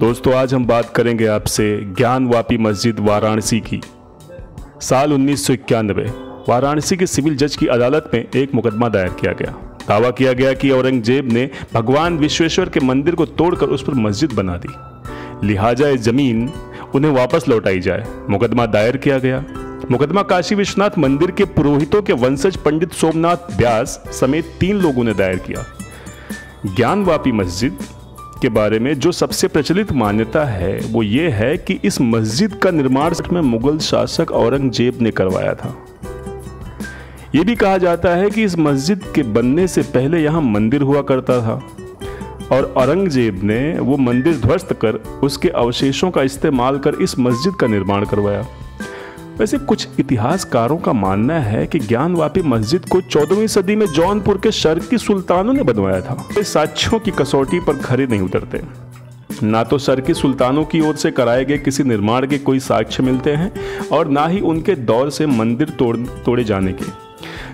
दोस्तों आज हम बात करेंगे आपसे ज्ञानवापी मस्जिद वाराणसी की। साल 1991 वाराणसी के सिविल जज की अदालत में एक मुकदमा दायर किया गया। दावा किया गया कि औरंगजेब ने भगवान विश्वेश्वर के मंदिर को तोड़कर उस पर मस्जिद बना दी, लिहाजा ये जमीन उन्हें वापस लौटाई जाए। मुकदमा दायर किया गया। मुकदमा काशी विश्वनाथ मंदिर के पुरोहितों के वंशज पंडित सोमनाथ व्यास समेत 3 लोगों ने दायर किया। ज्ञानवापी मस्जिद के बारे में जो सबसे प्रचलित मान्यता है वो ये है कि इस मस्जिद का निर्माण में मुगल शासक औरंगजेब ने करवाया था। ये भी कहा जाता है कि इस मस्जिद के बनने से पहले यहाँ मंदिर हुआ करता था और औरंगजेब ने वो मंदिर ध्वस्त कर उसके अवशेषों का इस्तेमाल कर इस मस्जिद का निर्माण करवाया। वैसे कुछ इतिहासकारों का मानना है कि ज्ञानवापी मस्जिद को 14वीं सदी में जौनपुर के शर्की सुल्तानों ने बनवाया था। इस साक्ष्यों की कसौटी पर खरे नहीं उतरते। ना तो शर्की सुल्तानों की ओर से कराए गए किसी निर्माण के कोई साक्ष्य मिलते हैं और ना ही उनके दौर से मंदिर तोड़े जाने के।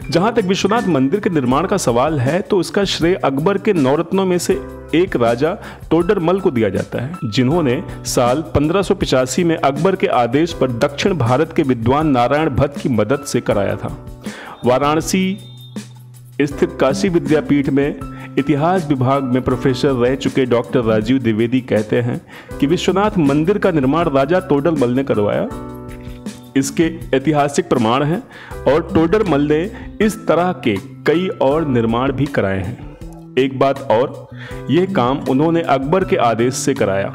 जहां तक विश्वनाथ मंदिर के निर्माण का सवाल है तो उसका श्रेय अकबर के नौरत्नों में से एक राजा टोडरमल को दिया जाता है, जिन्होंने साल 1585 में अकबर के आदेश पर दक्षिण भारत के विद्वान नारायण भट्ट की मदद से कराया था। वाराणसी स्थित काशी विद्यापीठ में इतिहास विभाग में प्रोफेसर रह चुके डॉक्टर राजीव द्विवेदी कहते हैं कि विश्वनाथ मंदिर का निर्माण राजा टोडरमल ने करवाया। इसके ऐतिहासिक प्रमाण हैं और टोडरमल ने इस तरह के कई और निर्माण भी कराए हैं। एक बात और, यह काम उन्होंने अकबर के आदेश से कराया।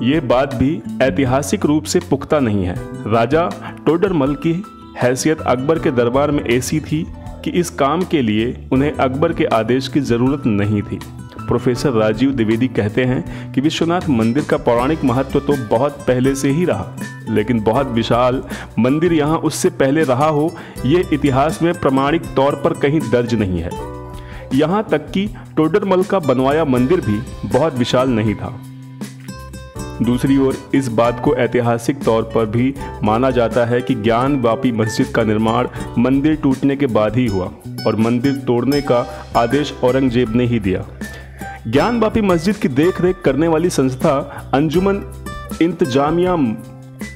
यह बात भी ऐतिहासिक रूप से पुख्ता नहीं है। राजा टोडरमल की हैसियत अकबर के दरबार में ऐसी थी कि इस काम के लिए उन्हें अकबर के आदेश की जरूरत नहीं थी। प्रोफेसर राजीव द्विवेदी कहते हैं कि विश्वनाथ मंदिर का पौराणिक महत्व तो बहुत पहले से ही रहा, लेकिन बहुत विशाल मंदिर यहाँ उससे पहले रहा हो ये इतिहास में प्रमाणिक तौर पर कहीं दर्ज नहीं है। यहाँ तक कि टोडरमल का बनवाया मंदिर भी बहुत विशाल नहीं था। दूसरी ओर इस बात को ऐतिहासिक तौर पर भी माना जाता है कि ज्ञानवापी मस्जिद का निर्माण मंदिर टूटने के बाद ही हुआ और मंदिर तोड़ने का आदेश औरंगजेब ने ही दिया। ज्ञानवापी मस्जिद की देखरेख करने वाली संस्था अंजुमन इंतजामिया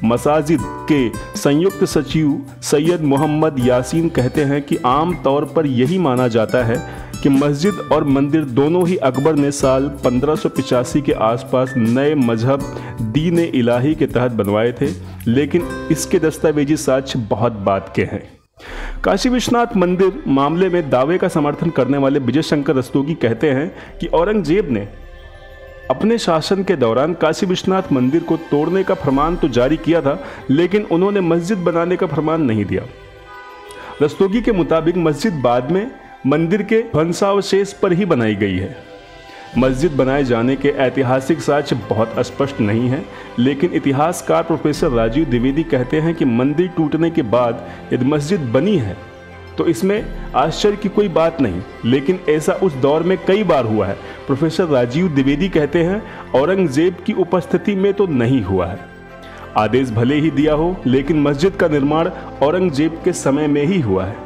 मसाजिद के संयुक्त सचिव सैयद मोहम्मद यासीन कहते हैं कि आम तौर पर यही माना जाता है कि मस्जिद और मंदिर दोनों ही अकबर ने साल 1585 के आसपास नए मजहब दीन इलाही के तहत बनवाए थे, लेकिन इसके दस्तावेजी साक्ष्य बहुत बाद के हैं। काशी विश्वनाथ मंदिर मामले में दावे का समर्थन करने वाले विजय शंकर रस्तोगी कहते हैं कि औरंगजेब ने अपने शासन के दौरान काशी विश्वनाथ मंदिर को तोड़ने का फरमान तो जारी किया था, लेकिन उन्होंने मस्जिद बनाने का फरमान नहीं दिया। रस्तोगी के मुताबिक मस्जिद बाद में मंदिर के ध्वंसावशेष पर ही बनाई गई है। मस्जिद बनाए जाने के ऐतिहासिक साक्ष्य बहुत स्पष्ट नहीं है, लेकिन इतिहासकार प्रोफेसर राजीव द्विवेदी कहते हैं कि मंदिर टूटने के बाद यदि मस्जिद बनी है तो इसमें आश्चर्य की कोई बात नहीं, लेकिन ऐसा उस दौर में कई बार हुआ है। प्रोफेसर राजीव द्विवेदी कहते हैं औरंगजेब की उपस्थिति में तो नहीं हुआ है। आदेश भले ही दिया हो, लेकिन मस्जिद का निर्माण औरंगजेब के समय में ही हुआ है,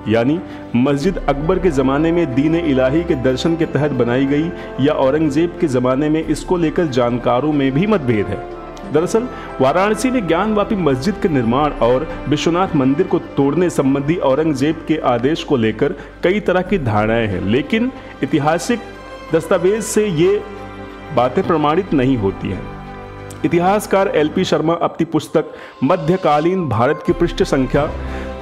यानी मस्जिद अकबर के ज़माने में दीन इलाही के दर्शन के तहत बनाई गई या औरंगजेब के ज़माने में, इसको लेकर जानकारों में भी मतभेद है। दरअसल वाराणसी में ज्ञानवापी मस्जिद के निर्माण और विश्वनाथ मंदिर को तोड़ने संबंधी औरंगजेब के आदेश को लेकर कई तरह की धारणाएं हैं, लेकिन ऐतिहासिक दस्तावेज से ये बातें प्रमाणित नहीं होती हैं। इतिहासकार LP शर्मा अपनी पुस्तक मध्यकालीन भारत की पृष्ठ संख्या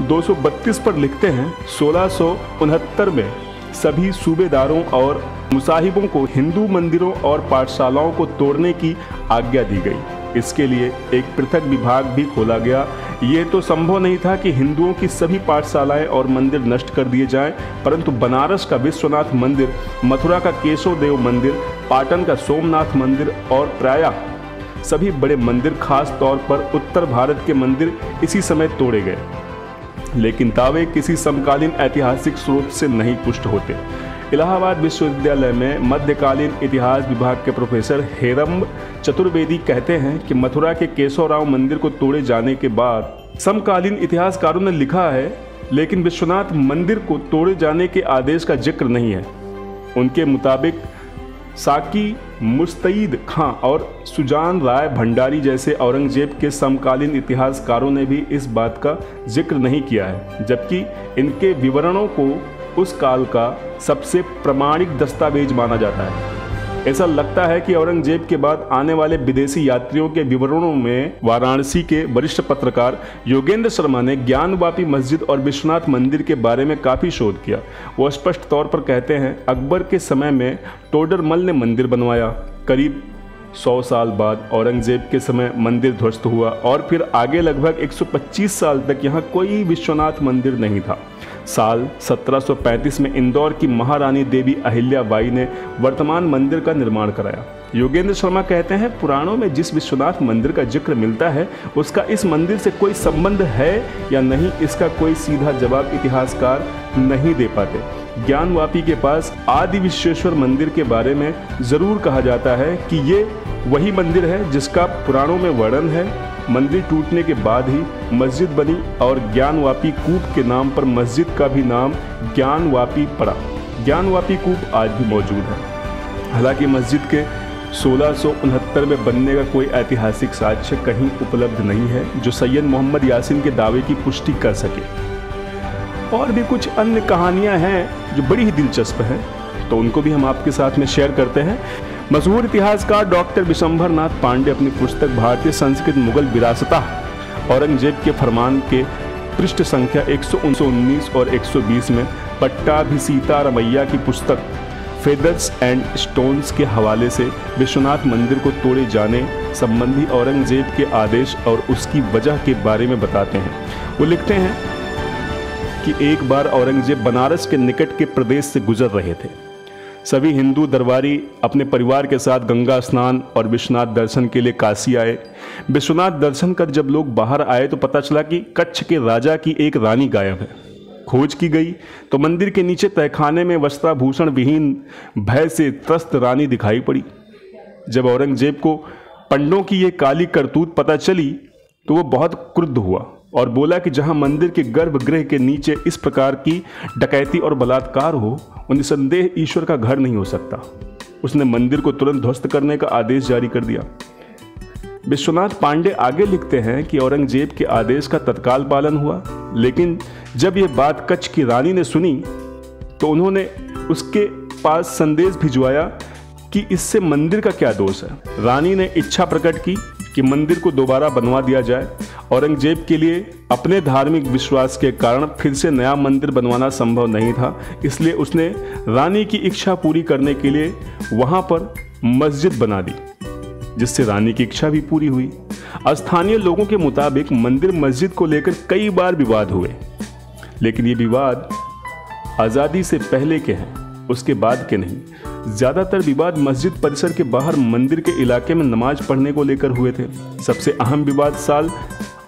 232 पर लिखते हैं, 1669 में सभी सूबेदारों और मुसाहिबों को हिंदू मंदिरों और पाठशालाओं को तोड़ने की आज्ञा दी गई। इसके लिए एक पृथक विभाग भी खोला गया। ये तो संभव नहीं था कि हिंदुओं की सभी पाठशालाएं और मंदिर नष्ट कर दिए जाएं, परंतु बनारस का विश्वनाथ मंदिर, मथुरा का केशव देव मंदिर, पाटन का सोमनाथ मंदिर और प्रायः सभी बड़े मंदिर, खास तौर पर उत्तर भारत के मंदिर इसी समय तोड़े गए, लेकिन दावे किसी समकालीन ऐतिहासिक स्रोत से नहीं पुष्ट होते। इलाहाबाद विश्वविद्यालय में मध्यकालीन इतिहास विभाग के प्रोफेसर हेरम्ब चतुर्वेदी कहते हैं कि मथुरा के केशवराव मंदिर को तोड़े जाने के बाद समकालीन इतिहासकारों ने लिखा है, लेकिन विश्वनाथ मंदिर को तोड़े जाने के आदेश का जिक्र नहीं है। उनके मुताबिक साकी मुस्तईद खां और सुजान राय भंडारी जैसे औरंगजेब के समकालीन इतिहासकारों ने भी इस बात का जिक्र नहीं किया है, जबकि इनके विवरणों को उस काल का सबसे प्रामाणिक दस्तावेज माना जाता है। ऐसा लगता है कि औरंगजेब के बाद आने वाले विदेशी यात्रियों के विवरणों में वाराणसी के वरिष्ठ पत्रकार योगेंद्र शर्मा ने ज्ञानवापी मस्जिद और विश्वनाथ मंदिर के बारे में काफ़ी शोध किया। वो स्पष्ट तौर पर कहते हैं, अकबर के समय में टोडरमल ने मंदिर बनवाया, करीब 100 साल बाद औरंगजेब के समय मंदिर ध्वस्त हुआ और फिर आगे लगभग 125 साल तक यहाँ कोई विश्वनाथ मंदिर नहीं था। साल 1735 में इंदौर की महारानी देवी अहिल्याबाई ने वर्तमान मंदिर का निर्माण कराया। योगेंद्र शर्मा कहते हैं, पुराणों में जिस विश्वनाथ मंदिर का जिक्र मिलता है उसका इस मंदिर से कोई संबंध है या नहीं, इसका कोई सीधा जवाब इतिहासकार नहीं दे पाते। ज्ञानवापी के पास आदि विश्वेश्वर मंदिर के बारे में ज़रूर कहा जाता है कि ये वही मंदिर है जिसका पुराणों में वर्णन है। मंदिर टूटने के बाद ही मस्जिद बनी और ज्ञानवापी कूप के नाम पर मस्जिद का भी नाम ज्ञानवापी पड़ा। ज्ञानवापी कूप आज भी मौजूद है। हालांकि मस्जिद के 1669 में बनने का कोई ऐतिहासिक साक्ष्य कहीं उपलब्ध नहीं है जो सैयद मोहम्मद यासीन के दावे की पुष्टि कर सके। और भी कुछ अन्य कहानियां हैं जो बड़ी ही दिलचस्प हैं, तो उनको भी हम आपके साथ में शेयर करते हैं। मशहूर इतिहासकार डॉक्टर विशंभर नाथ पांडे अपनी पुस्तक भारतीय संस्कृत मुगल विरासतः औरंगजेब के फरमान के पृष्ठ संख्या 119 और 120 में पट्टाभिसीता रमैया की पुस्तक फेदर्स एंड स्टोन्स के हवाले से विश्वनाथ मंदिर को तोड़े जाने संबंधी औरंगजेब के आदेश और उसकी वजह के बारे में बताते हैं। वो लिखते हैं कि एक बार औरंगजेब बनारस के निकट के प्रदेश से गुजर रहे थे। सभी हिंदू दरबारी अपने परिवार के साथ गंगा स्नान और विश्वनाथ दर्शन के लिए काशी आए। विश्वनाथ दर्शन कर जब लोग बाहर आए तो पता चला कि कच्छ के राजा की एक रानी गायब है। खोज की गई तो मंदिर के नीचे तहखाने में वस्त्राभूषण विहीन भय से त्रस्त रानी दिखाई पड़ी। जब औरंगजेब को पंडों की ये काली करतूत पता चली तो वो बहुत क्रुद्ध हुआ और बोला कि जहां मंदिर के गर्भगृह के नीचे इस प्रकार की डकैती और बलात्कार हो, निसंदेह ईश्वर का घर नहीं हो सकता। उसने मंदिर को तुरंत ध्वस्त करने का आदेश जारी कर दिया। विश्वनाथ पांडे आगे लिखते हैं कि औरंगजेब के आदेश का तत्काल पालन हुआ, लेकिन जब यह बात कच्छ की रानी ने सुनी तो उन्होंने उसके पास संदेश भिजवाया कि इससे मंदिर का क्या दोष है। रानी ने इच्छा प्रकट की कि मंदिर को दोबारा बनवा दिया जाए। औरंगजेब के लिए अपने धार्मिक विश्वास के कारण फिर से नया मंदिर बनवाना संभव नहीं था, इसलिए उसने रानी की इच्छा पूरी करने के लिए वहां पर मस्जिद बना दी, जिससे रानी की इच्छा भी पूरी हुई। स्थानीय लोगों के मुताबिक मंदिर मस्जिद को लेकर कई बार विवाद हुए, लेकिन ये विवाद आज़ादी से पहले के हैं, उसके बाद के नहीं। ज़्यादातर विवाद मस्जिद परिसर के बाहर मंदिर के इलाके में नमाज पढ़ने को लेकर हुए थे। सबसे अहम विवाद साल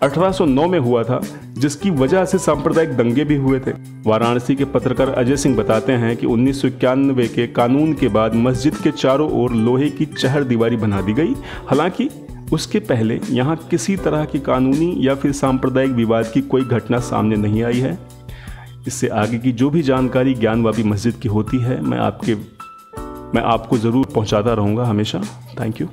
1809 में हुआ था, जिसकी वजह से सांप्रदायिक दंगे भी हुए थे। वाराणसी के पत्रकार अजय सिंह बताते हैं कि 1991 के कानून के बाद मस्जिद के चारों ओर लोहे की चहर दीवारी बना दी गई। हालांकि उसके पहले यहाँ किसी तरह की कानूनी या फिर सांप्रदायिक विवाद की कोई घटना सामने नहीं आई है। इससे आगे की जो भी जानकारी ज्ञानवापी मस्जिद की होती है मैं आपको ज़रूर पहुंचाता रहूँगा हमेशा। Thank you.